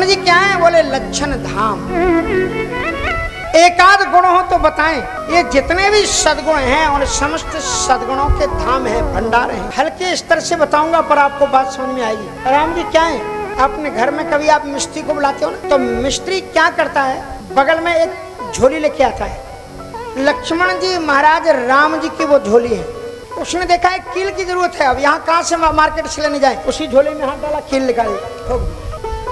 जी क्या है? बोले लक्षण धाम। एकाध गुण हो तो बताएं। ये जितने भी सद्गुण हैं और समस्त सद्गुणों के धाम है, भंडार है। हल्के स्तर से बताऊंगा पर आपको बात समझ में आएगी। राम जी क्या है? अपने घर में कभी आप मिस्त्री को बुलाते हो ना, तो मिस्त्री क्या करता है? बगल में एक झोली लेके आता है। लक्ष्मण जी महाराज राम जी की वो झोली है। उसने देखा है कील की जरूरत है, अब यहाँ कहाँ से मार्केट से लेने जाए? उसी झोले में हाथ डाला, कील निकाली।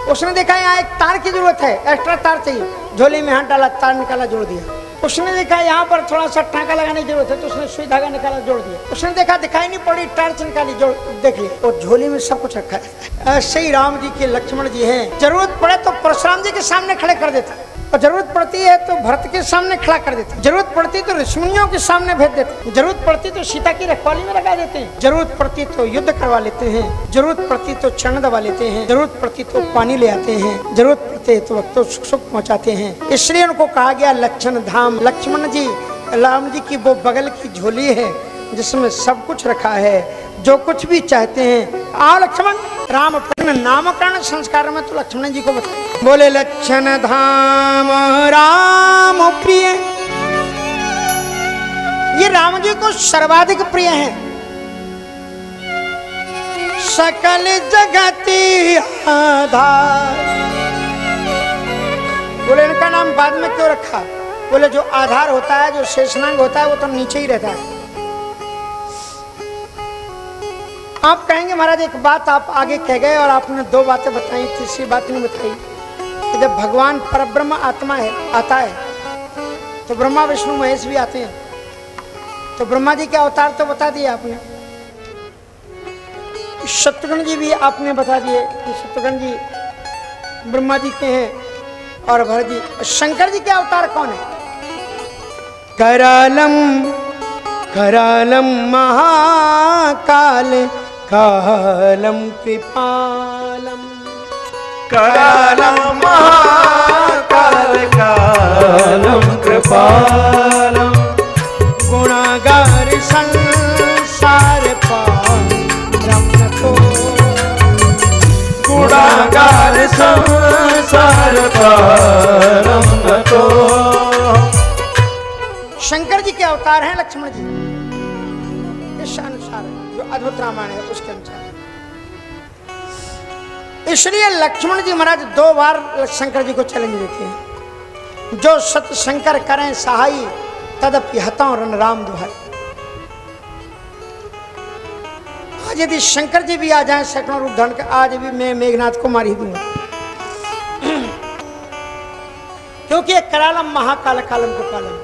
उसने देखा यहाँ एक तार की जरूरत है, एक्स्ट्रा तार चाहिए, झोले में हाथ डाला, तार निकाला, जोड़ दिया। उसने देखा यहाँ पर थोड़ा सा टाँका लगाने की जरूरत है, तो उसने सुई धागा निकाला, जोड़ दिया। उसने देखा दिखाई नहीं पड़ी, टार्च निकाली, जोड़, देख लिया। और झोली में सब कुछ रखा है। ऐसे ही राम जी के लक्ष्मण जी हैं। जरूरत पड़े तो परशुराम जी के सामने खड़े कर देते, और जरूरत पड़ती है तो भरत के सामने खड़ा कर देते, जरूरत पड़ती तो ऋषिमुनियों के सामने भेज देते, जरूरत पड़ती तो सीता की रखवाली में लगा देते हैं, जरूरत पड़ती तो युद्ध करवा लेते हैं, जरूरत पड़ती तो चरण दबा लेते हैं, जरूरत पड़ती तो पानी ले आते हैं, जरूरत पड़ती तो वक्त सुख पहुंचाते हैं। इसलिए उनको कहा गया लक्षण धाम। लक्ष्मण जी राम जी की वो बगल की झोली है जिसमें सब कुछ रखा है, जो कुछ भी चाहते हैं। आओ लक्ष्मण। राम अपने नामकरण संस्कार में तो लक्ष्मण जी को बताए। बोले लक्षण धाम राम प्रिय। ये राम जी को सर्वाधिक प्रिय है। सकल जगति आधार। बोले इनका नाम बाद में क्यों रखा? बोले जो आधार होता है, जो शेषनाग होता है, वो तो नीचे ही रहता है। आप कहेंगे महाराज एक बात आप आगे कह गए और आपने दो बातें बताई, तीसरी बात नहीं बताई कि जब भगवान परब्रह्म आत्मा है आता है तो ब्रह्मा विष्णु महेश भी आते हैं। तो ब्रह्मा जी के अवतार तो बता दिए आपने, शत्रुघ्न जी भी आपने बता दिए कि शत्रुघ्न जी ब्रह्मा जी के हैं, और भरत जी। शंकर जी के अवतार कौन है? करालम करालम महाकाल कालम कृपालम। करालम महाकाल कालम कृपालम। गुणागार संसार पारम तो। गुणागार संसार पारम तो। शंकर जी के अवतार हैं लक्ष्मण जी, इस अनुसार जो अद्भुत रामायण है उसके अनुसार। इसलिए लक्ष्मण जी महाराज दो बार शंकर जी को चैलेंज देते हैं। जो सत शंकर करें सहाई तदपि हतां रन राम दुहाई। आज यदि शंकर जी भी आ जाएं सैकड़ों रूप धारण कर, आज भी मैं मेघनाथ को मार ही दूंगा, क्योंकि करालम महाकाल कालम कृपालम।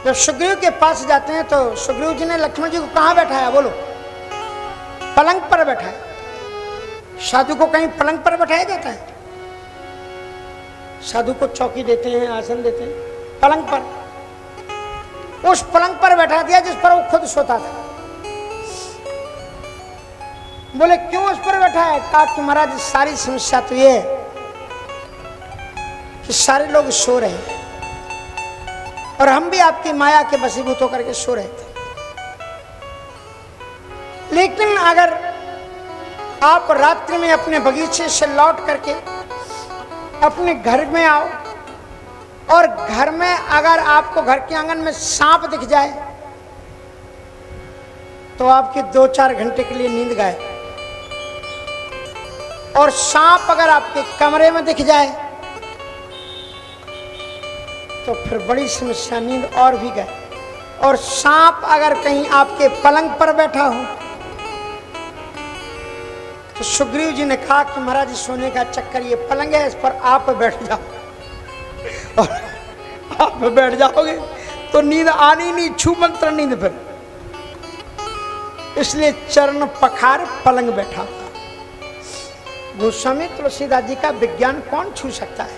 जब सुग्रीव के पास जाते हैं तो सुग्रीव जी ने लक्ष्मण जी को कहाँ बैठाया? बोलो। पलंग पर बैठाया। साधु को कहीं पलंग पर बैठाया जाता है? साधु को चौकी देते हैं, आसन देते हैं, पलंग पर। उस पलंग पर बैठा दिया जिस पर वो खुद सोता था। बोले क्यों उस पर बैठा है? कहा कि महाराज सारी समस्या तो ये है कि सारे लोग सो रहे हैं और हम भी आपकी माया के वशीभूत होकर के सो रहे थे, लेकिन अगर आप रात्रि में अपने बगीचे से लौट करके अपने घर में आओ और घर में अगर आपको घर के आंगन में सांप दिख जाए तो आपके 2-4 घंटे के लिए नींद गायब। और सांप अगर आपके कमरे में दिख जाए तो फिर बड़ी समस्या, नींद और भी गए। और सांप अगर कहीं आपके पलंग पर बैठा हो तो सुग्रीव जी ने कहा कि महाराज सोने का चक्कर ये पलंग है, इस पर आप बैठ जाओ और आप बैठ जाओगे तो नींद आनी नहीं, छू मंत्र नींद फिर। इसलिए चरण पखार पलंग बैठा। गोस्वामी तुलसीदास जी का विज्ञान कौन छू सकता है?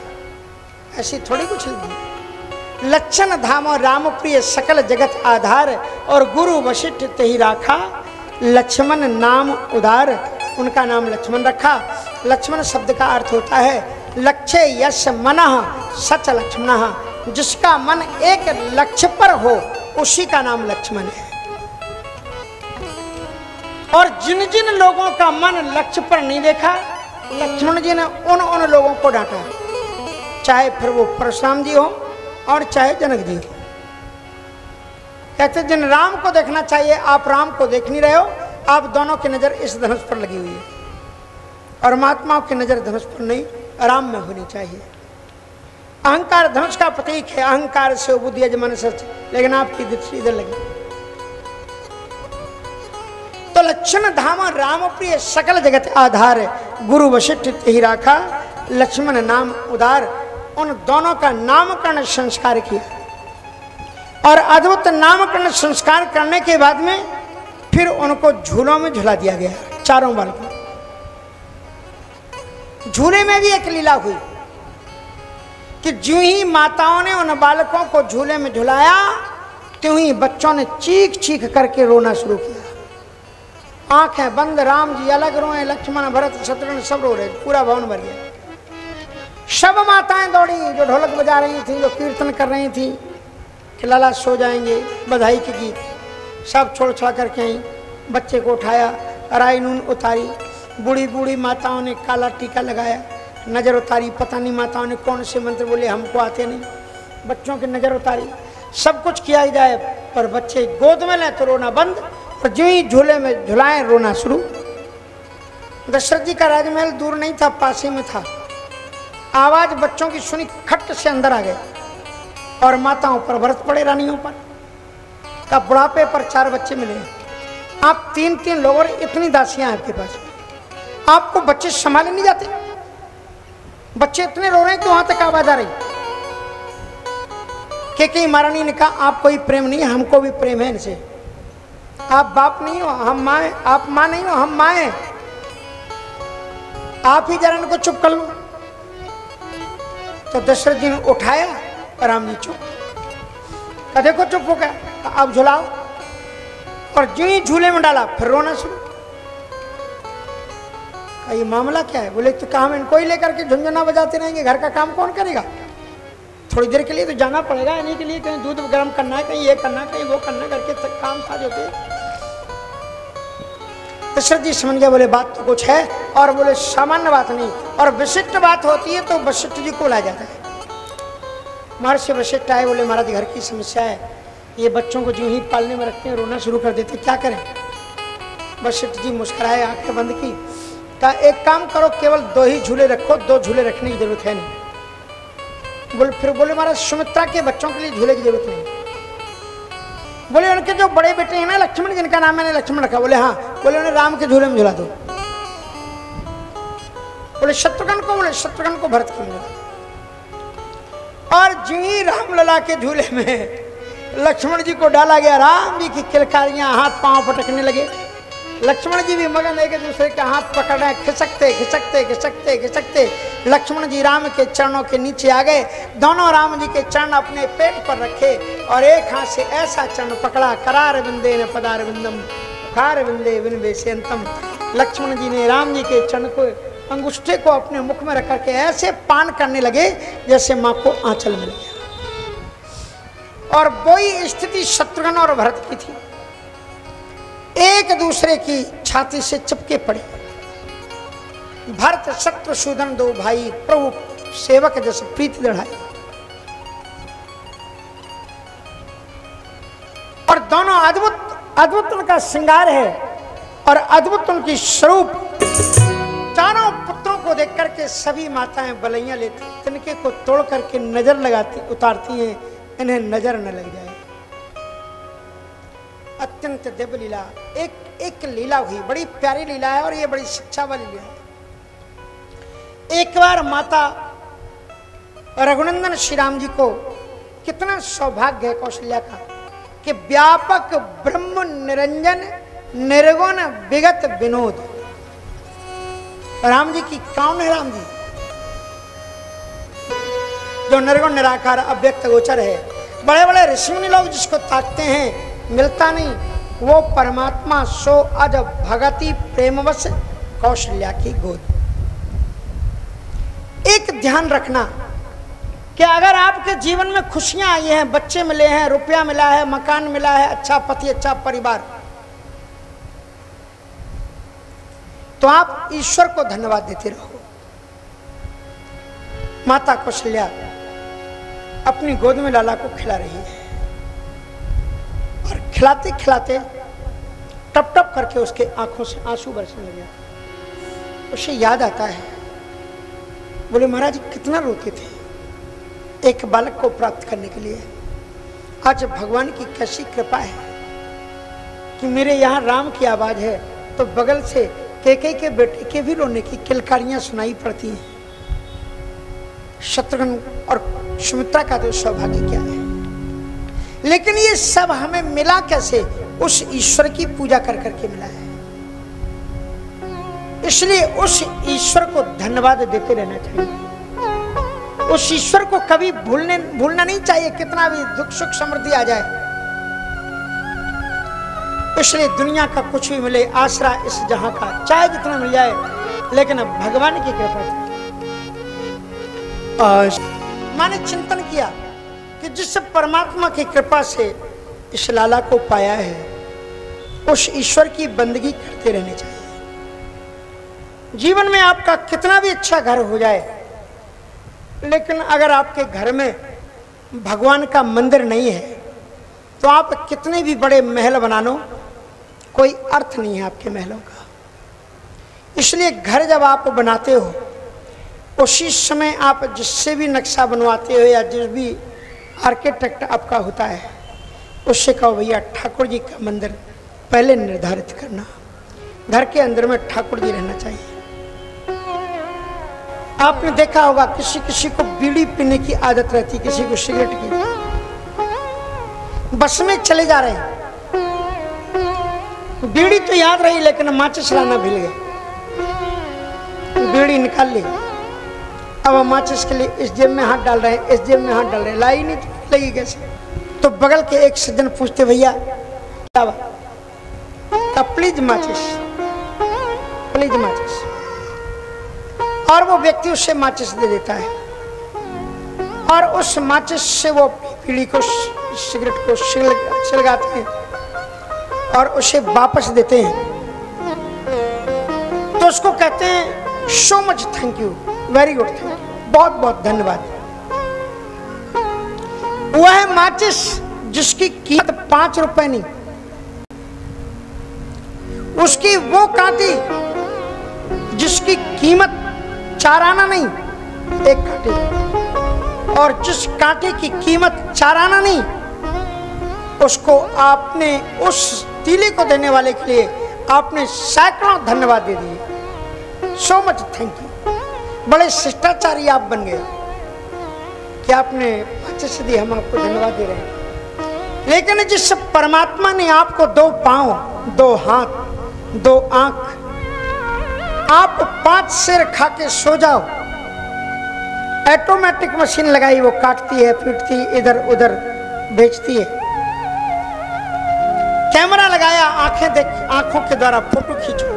ऐसी थोड़ी कुछ नहीं। लक्षण धाम और राम प्रिय सकल जगत आधार और गुरु वशिष्ठ तेहि राखा। लक्ष्मण नाम उदार, उनका नाम लक्ष्मण रखा। लक्ष्मण शब्द का अर्थ होता है लक्ष्य यश मनः सच लक्ष्मण। जिसका मन एक लक्ष्य पर हो उसी का नाम लक्ष्मण है। और जिन जिन लोगों का मन लक्ष्य पर नहीं देखा लक्ष्मण जी ने उन लोगों को डांटा, चाहे फिर वो परशुराम जी हो और चाहे जनक जी हो। कहते जिन राम को देखना चाहिए आप राम को देख नहीं रहे हो, आप दोनों की नजर इस धनुष पर लगी हुई है और महात्माओं की नजर धनुष पर नहीं, राम में होनी चाहिए। अहंकार धनुष का प्रतीक है, अहंकार से बुद्धि यजमान सच, लेकिन आपकी दृष्टि इधर लगी। तो लक्षण धाम राम प्रिय सकल जगत आधार, गुरु वशिष्ठ ही राखा लक्ष्मण नाम उदार। उन दोनों का नामकरण संस्कार किया और अद्भुत नामकरण संस्कार करने के बाद में फिर उनको झूलों में झुला दिया गया, चारों बालकों। झूले में भी एक लीला हुई कि ज्यों ही माताओं ने उन बालकों को झूले में झुलाया, त्यों ही बच्चों ने चीख चीख करके रोना शुरू किया। आंखें बंद, राम जी अलग रोए, लक्ष्मण भरत शत्रुघ्न सब रो रहे, पूरा भवन भर गया। सब माताएं दौड़ी जो ढोलक बजा रही थी, जो कीर्तन कर रही थी कि लाला सो जाएंगे, बधाई के गीत सब छोड़ छुड़ा करके आई। बच्चे को उठाया, राई नून उतारी, बूढ़ी बूढ़ी माताओं ने काला टीका लगाया, नजर उतारी, पता नहीं माताओं ने कौन से मंत्र बोले, हमको आते नहीं। बच्चों की नजर उतारी, सब कुछ किया ही जाए, पर बच्चे गोद में लें तो रोना बंद, और जो ही झूले में झुलाएं रोना शुरू। दशरथ जी का राजमहल दूर नहीं था, पास ही में था। आवाज बच्चों की सुनी, खट से अंदर आ गए और माताओं पर भरत पड़े, रानियों पर। का बुढ़ापे पर 4 बच्चे मिले, आप 3-3 लोग और इतनी दासियां आपके पास, आपको बच्चे संभाले नहीं जाते। बच्चे इतने रो रहे हैं कि वहां तक आवाज आ रही। कई महारानी ने कहा आप कोई प्रेम नहीं है, हमको भी प्रेम है इनसे। आप बाप नहीं हो, हम माँ हैं। आप माँ नहीं हो, हम माँ हैं। आप ही जरा इनको चुप कर लो। तो दशरथ जी ने उठाया, राम जी चुप। देखो चुप हो गया, अब झुलाओ। और जो ही झूले में डाला फिर रोना शुरू। ये मामला क्या है? बोले तो काम इनको ही लेकर के झुंझुना बजाते रहेंगे, घर का काम कौन करेगा? थोड़ी देर के लिए तो जाना पड़ेगा, इन्हीं के लिए कहीं दूध गर्म करना है, कहीं ये करना, कहीं वो करना, करके काम काज होते। दशरथ जी समझ गए, बोले बात तो कुछ है, और बोले सामान्य बात नहीं, और विशिष्ट बात होती है तो वशिष्ठ जी को बुलाया जाता है। महर्षि वशिष्ठ आए, बोले महाराज घर की समस्या है, ये बच्चों को जो ही पालने में रखते हैं रोना शुरू कर देते, क्या करें? वशिष्ठ जी मुस्कुराए, आंखें बंद की, कहा एक काम करो, केवल 2 ही झूले रखो, 2 झूले रखने की जरूरत है नहीं। बोले फिर बोले महाराज सुमित्रा के बच्चों के लिए झूले की जरूरत नहीं। बोले उनके जो बड़े बेटे हैं ना लक्ष्मण, जिनका नाम मैंने लक्ष्मण रखा, बोले हाँ। बोले उन्हें राम के झूले में झुला दो। बोले शत्रुघ्न को, बोले शत्रुघ्न को भरत के झूला। और जी रामलला के झूले में लक्ष्मण जी को डाला गया। राम जी की किलकारियां, हाथ पांव पटकने लगे। लक्ष्मण जी भी मगन एक दूसरे के हाथ पकड़ रहे, खिसकते खिसकते खिसकते खिसकते लक्ष्मण जी राम के चरणों के नीचे आ गए। दोनों राम जी के चरण अपने पेट पर रखे और एक हाथ से ऐसा चरण पकड़ा, करार बिंदे न पदार बिंदम कार बिंदे बिन सेंतम। लक्ष्मण जी ने राम जी के चरण को, अंगूठे को अपने मुख में रख करके ऐसे पान करने लगे जैसे माँ को आंचल मिल गया। और वही स्थिति शत्रुघ्न और भरत की थी, एक दूसरे की छाती से चिपके पड़े। भरत शत्रुसूदन 2 भाई, प्रभु सेवक जैसे प्रीति दृढ़ाई। और दोनों अद्भुत अद्भुत उनका श्रृंगार है और अद्भुत उनकी स्वरूप। चारों पुत्रों को देख करके सभी माताएं बलैया लेती, तिनके को तोड़ करके नजर लगाती, उतारती हैं, इन्हें नजर न लग जाए। अत्यंत दिव्य लीला, एक लीला हुई, बड़ी प्यारी लीला है और ये बड़ी शिक्षा वाली लीला है। एक बार माता रघुनंदन श्री राम जी को कितना सौभाग्य है कौशल्या का कि व्यापक ब्रह्म निरंजन निर्गुण विगत विनोद। राम जी की कौन है? राम जी जो निर्गुण निराकार अव्यक्त गोचर है। बड़े बड़े ऋषि मुनि लोग जिसको ताकते हैं मिलता नहीं, वो परमात्मा सो अज भगति प्रेमवश कौशल्या की गोद। एक ध्यान रखना कि अगर आपके जीवन में खुशियां आई हैं, बच्चे मिले हैं, रुपया मिला है, मकान मिला है, अच्छा पति, अच्छा परिवार, तो आप ईश्वर को धन्यवाद देते रहो। माता कौशल्या अपनी गोद में लाला को खिला रही है और खिलाते खिलाते टप टप करके उसके आंखों से आंसू बरसने लगे। उसे याद आता है, बोले महाराज कितना रोते थे एक बालक को प्राप्त करने के लिए। आज भगवान की कैसी कृपा है कि मेरे यहाँ राम की आवाज है तो बगल से कैकेयी के बेटे के भी रोने की किलकारियां सुनाई पड़ती हैं। शत्रुघ्न और सुमित्रा का तो सौभाग्य क्या है, लेकिन ये सब हमें मिला कैसे? उस ईश्वर की पूजा कर करके मिला है। इसलिए उस ईश्वर को धन्यवाद देते रहना चाहिए। उस ईश्वर को कभी भूलना नहीं चाहिए, कितना भी दुख सुख समृद्धि आ जाए। इसलिए दुनिया का कुछ भी मिले, आसरा इस जहां का चाहे जितना मिल जाए, लेकिन अब भगवान की कृपा से मैंने चिंतन किया कि जिस परमात्मा की कृपा से इस लाला को पाया है, उस ईश्वर की बंदगी करते रहने चाहिए। जीवन में आपका कितना भी अच्छा घर हो जाए, लेकिन अगर आपके घर में भगवान का मंदिर नहीं है तो आप कितने भी बड़े महल बना लो, कोई अर्थ नहीं है आपके महलों का। इसलिए घर जब आप बनाते हो, उसी समय आप जिससे भी नक्शा बनवाते हो या जिस भी आर्किटेक्ट आपका होता है, उससे कहो भैया ठाकुर जी का मंदिर पहले निर्धारित करना। घर के अंदर में ठाकुर जी रहना चाहिए। आपने देखा होगा किसी किसी को बीड़ी पीने की आदत रहती, किसी को सिगरेट की। बस में चले जा रहे हैं, बीड़ी तो याद रही लेकिन माचिस लाना भूल गए। बीड़ी निकाल ली, अब माचिस के लिए इस जेब में हाथ डाल रहे हैं, इस जेब में हाथ डाल रहे हैं, लाई नहीं तो लगी कैसे? तो बगल के एक सज्जन पूछते भैया क्या बात? प्लीज माचिस, प्लीज माचिस। और वो व्यक्ति उससे माचिस दे देता है और उस माचिस से वो बीड़ी को, सिगरेट को सिलगाते हैं और उसे वापस देते हैं। तो उसको कहते हैं so much thank you, very good, thank you, बहुत बहुत धन्यवाद। वह माचिस जिसकी कीमत 5 रुपए नहीं, उसकी वो कांटी जिसकी कीमत 4 आना नहीं, 1 कांटे, और जिस कांटे की कीमत 4 आना नहीं, उसको आपने उस तीले को देने वाले के लिए आपने सैकड़ों धन्यवाद दे दिए। So much thank you. बड़े शिष्टाचारी आप बन गए कि आपने माचिस दी, हम आपको धन्यवाद दे रहे हैं। लेकिन जिस परमात्मा ने आपको 2 पांव, 2 हाथ, 2 आंख, आप 5 सिर खा के सो जाओ, ऑटोमेटिक मशीन लगाई, वो काटती है, पीटती, इधर उधर बेचती है। कैमरा लगाया, आंखें देख, आंखों के द्वारा फोटो खींचो।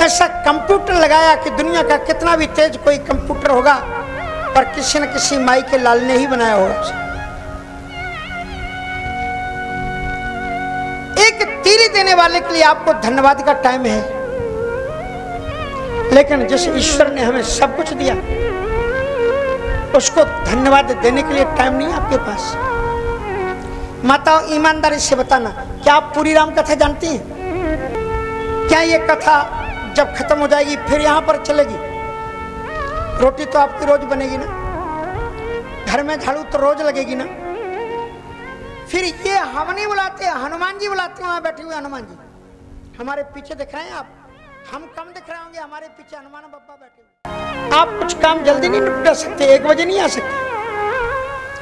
ऐसा कंप्यूटर लगाया कि दुनिया का कितना भी तेज कोई कंप्यूटर होगा, पर किसी न किसी माई के लाल ने ही बनाया होगा। एक तीली देने वाले के लिए आपको धन्यवाद का टाइम है, लेकिन जिस ईश्वर ने हमें सब कुछ दिया, उसको धन्यवाद देने के लिए टाइम नहीं आपके पास। माताओं, ईमानदारी से बताना, क्या आप पूरी राम कथा जानती हैं? क्या ये कथा जब खत्म हो जाएगी फिर यहां पर चलेगी? रोटी तो आपकी रोज बनेगी ना, घर में झाड़ू तो रोज लगेगी ना। फिर ये हम नहीं बुलाते, हनुमान जी बुलाते हैं। वहां बैठे हुए हनुमान जी हमारे पीछे दिख रहे हैं, आप हम कम दिख रहे होंगे, हमारे पीछे हनुमान बाबा बैठे हुए। आप कुछ काम जल्दी नहीं निपटा सकते, 1 बजे नहीं आ सकते,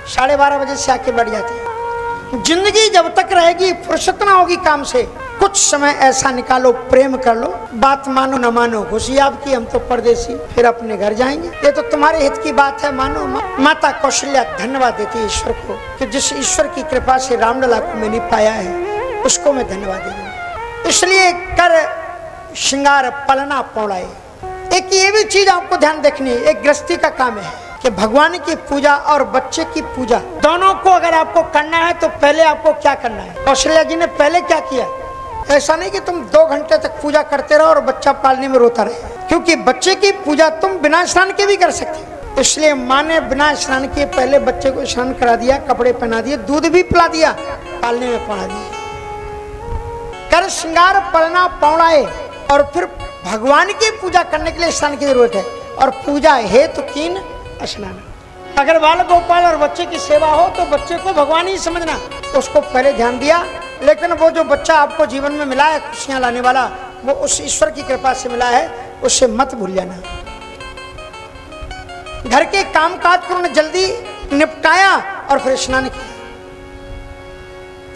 12:30 बजे से आके बैठ जाते हैं। जिंदगी जब तक रहेगी, फुर्सत ना होगी काम से, कुछ समय ऐसा निकालो, प्रेम कर लो। बात मानो न मानो, खुशी आपकी, हम तो परदेसी, फिर अपने घर जाएंगे। ये तो तुम्हारे हित की बात है, मानो। माता कौशल्या धन्यवाद देती है ईश्वर को कि जिस ईश्वर की कृपा से रामलला को मैंने पाया है, उसको मैं धन्यवाद दूंगा। इसलिए कर श्रृंगार पलना पौड़ाए। एक ये भी चीज आपको ध्यान देखनी है, एक गृहस्थी का काम है कि भगवान की पूजा और बच्चे की पूजा दोनों को अगर आपको करना है तो पहले आपको क्या करना है? कौशल्या जी ने पहले क्या किया? ऐसा नहीं कि तुम 2 घंटे तक पूजा करते रहो और बच्चा पालने में रोता रहे, क्योंकि बच्चे की पूजा तुम बिना स्नान के भी कर सकते हो। इसलिए माँ ने बिना स्नान के पहले बच्चे को स्नान करा दिया, कपड़े पहना दिए, दूध भी पिला दिया, पालने में पड़ा दिया। कर श्रृंगार पड़ना पौड़ाए, और फिर भगवान की पूजा करने के लिए स्नान की जरूरत है, और पूजा हेतु कीन स्नान। अगर बाल गोपाल और बच्चे की सेवा हो तो बच्चे को भगवान ही समझना, उसको पहले ध्यान दिया। लेकिन वो जो बच्चा आपको जीवन में मिला है खुशियां लाने वाला, वो उस ईश्वर की कृपा से मिला है, उससे मत भूल जाना। घर के कामकाज को उन्होंने जल्दी निपटाया और फिर स्नान किया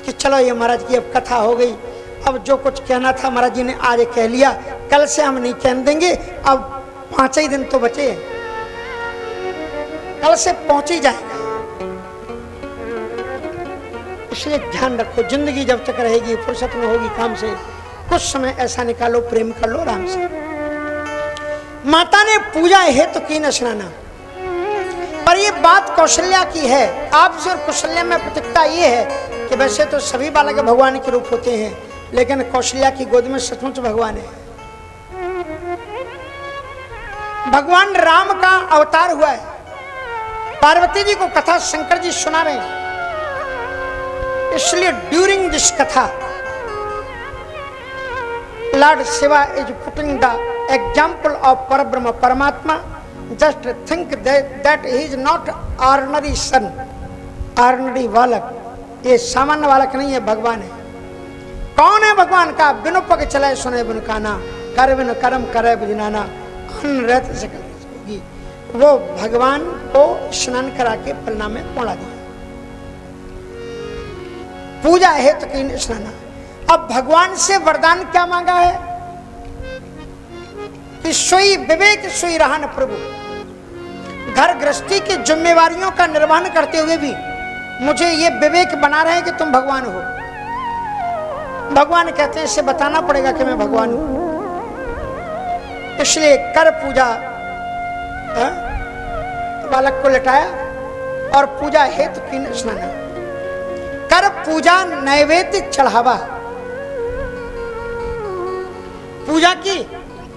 कि चलो ये महाराज की अब कथा हो गई, अब जो कुछ कहना था महाराज जी ने आज कह लिया, कल से हम नहीं कह देंगे, अब 5 ही दिन तो बचे हैं, कल से पहुंच ही जाएंगे। इसलिए ध्यान रखो, जिंदगी जब तक रहेगी, फुर्सत में होगी काम से, कुछ समय ऐसा निकालो, प्रेम कर लो आराम से। माता ने पूजा हेतु की न स्नाना, पर ये बात कौशल्या की है। आपसे और कौशल्या में प्रतिकता ये है कि वैसे तो सभी बालक भगवान के रूप होते हैं, लेकिन कौशल्या की गोद में सचमुच भगवान है। भगवान राम का अवतार हुआ है। पार्वती जी को कथा शंकर जी सुना रहे हैं, इसलिए ड्यूरिंग दिस कथा Lord Shiva is putting the example of परब्रह्म परमात्मा। Just think that he is not ordinary son, ordinary बालक, ये सामान्य बालक नहीं है, भगवान है। कौन है भगवान का? बिनु पग चले सुने बिनु काना, कर बिनु कर्म करे बिनाना, अन्न रहते सकल। वो भगवान को स्नान करा के पलना में पौड़ा दिया। पूजा हेतु की स्नान। अब भगवान से वरदान क्या मांगा है कि सोई विवेक सोई रहन प्रभु। घर गृहस्थी की जिम्मेवारियों का निर्वहन करते हुए भी मुझे ये विवेक बना रहे हैं कि तुम भगवान हो। भगवान कहते हैं इसे बताना पड़ेगा कि मैं भगवान हूं, इसलिए कर पूजा। बालक को लटाया और पूजा हेतु की स्नान। कर पूजा नैवेद्य चढ़ावा, पूजा की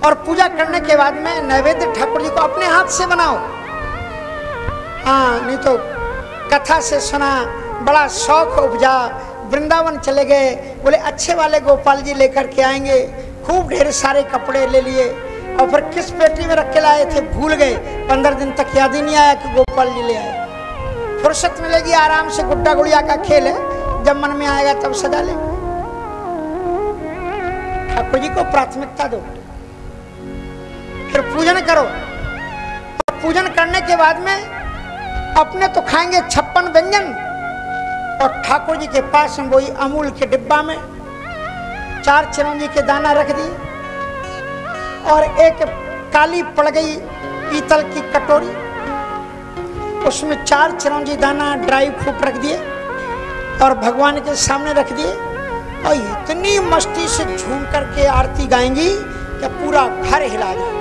और पूजा करने के बाद में नैवेद्य ठाकुर जी को अपने हाथ से बनाओ। हाँ, नहीं तो कथा से सुना, बड़ा शौक उपजा, वृंदावन चले गए, बोले अच्छे वाले गोपाल जी लेकर के आएंगे, खूब ढेर सारे कपड़े ले लिए, और फिर किस पेटी में रख के लाए थे भूल गए। 15 दिन तक याद ही नहीं आया कि गोपाल जी ले आए। फुर्सत मिलेगी आराम से, गुड्डा गुड़िया का खेल है, जब मन में आएगा तब सजा ले। ठाकुर जी को प्राथमिकता दो, फिर पूजन करो। और पूजन करने के बाद में अपने तो खाएंगे 56 व्यंजन, और ठाकुर जी के पास में वही अमूल के डिब्बा में 4 चिरौंजी के दाना रख दिए, और एक काली पड़ गई पीतल की कटोरी, उसमें 4 चिरौंजी दाना ड्राई फ्रूट रख दिए और भगवान के सामने रख दिए, और इतनी मस्ती से झूम करके आरती गाएंगी कि पूरा घर हिला जाए।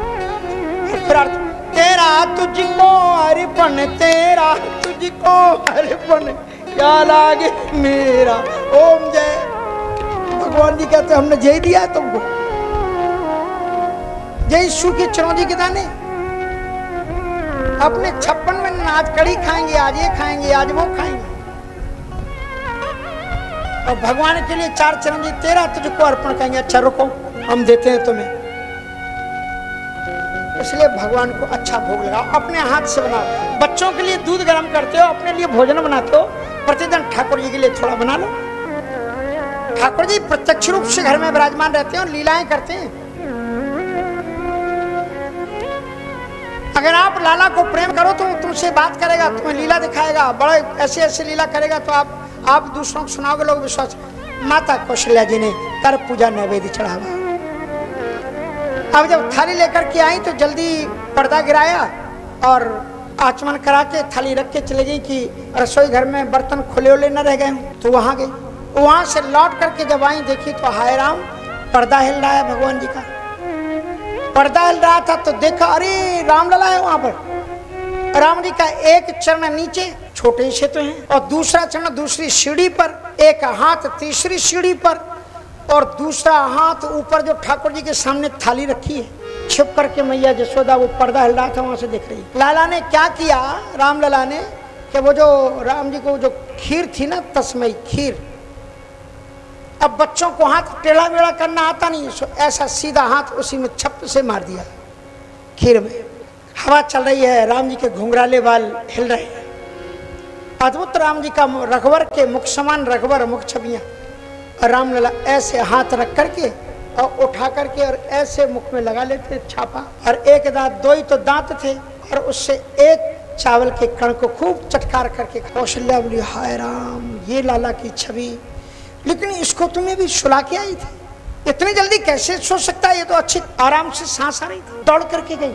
फिर आरती, तेरा तुझको अर्पण, तेरा तुझको अर्पण, क्या लागे मेरा ओम जय। भगवान जी कहते हमने जय दिया है तुमको, जय सूखे चिरौंजी के दाने। अपने 56 में आज कड़ी खाएंगे, आज ये खाएंगे, आज वो खाएंगे, और भगवान के लिए 4 चिरौंजी तेरा तुझको अर्पण करेंगे। अच्छा रुको, हम देते हैं तुम्हें। इसलिए भगवान को अच्छा भोग लगाओ, अपने हाथ से बनाओ। बच्चों के लिए दूध गर्म करते हो, अपने लिए भोजन बनाते हो, प्रतिदिन ठाकुर जी के लिए थोड़ा बना लो। ठाकुर जी प्रत्यक्ष रूप से घर में विराजमान रहते हैं और लीलाएं करते हैं। अगर आप लाला को प्रेम करो तो तुमसे बात करेगा, तुम्हें लीला दिखाएगा, बड़े ऐसे ऐसे लीला करेगा, तो आप दूसरों को सुनाओगे, लोग विश्वास। माता कौशल्या जी ने कर पूजा नैवेद्य चढ़ावा। अब जब थाली लेकर के आई तो जल्दी पर्दा गिराया और आचमन करा के थाली रख के चले गई कि रसोई घर में बर्तन खुले हुए न रह गए। तो वहां गई, वहां से लौट करके जब आई देखी तो हाय राम, पर्दा हिल रहा है भगवान जी का। पर्दा हिल रहा था तो देखा, अरे रामलला है वहां पर। राम जी का एक चरण नीचे, छोटे से तो हैं, और दूसरा चरण दूसरी सीढ़ी पर, एक हाथ तीसरी सीढ़ी पर, और दूसरा हाथ ऊपर जो ठाकुर जी के सामने थाली रखी है, छिप करके मैया यशोदा वो पर्दा हिल रहा था वहां से देख रही। लाला ने क्या किया, राम लला ने, कि वो जो राम जी को जो खीर थी ना, तस्मई खीर, अब बच्चों को हाथ टेढ़ा मेढ़ा करना आता नहीं, ऐसा सीधा हाथ उसी में छप से मार दिया खीर में। हवा चल रही है, राम जी के घुंघराले बाल हिल रहे हैं, अद्भुत राम जी का रघुवर के मुख समान रघुवर मुख छवियां, और राम लला ऐसे हाथ रख करके और उठा करके और ऐसे मुख में लगा लेते छापा, और एक दांत, दो ही तो दांत थे, और उससे एक चावल के कण को खूब चटकार करके। कौशल्या बोली हाय राम, ये लाला की छवि, लेकिन इसको तुम्हें भी सुला के आई थी, इतनी जल्दी कैसे सो सकता है, ये तो अच्छी आराम से सांस आ रही थी। दौड़ करके गई,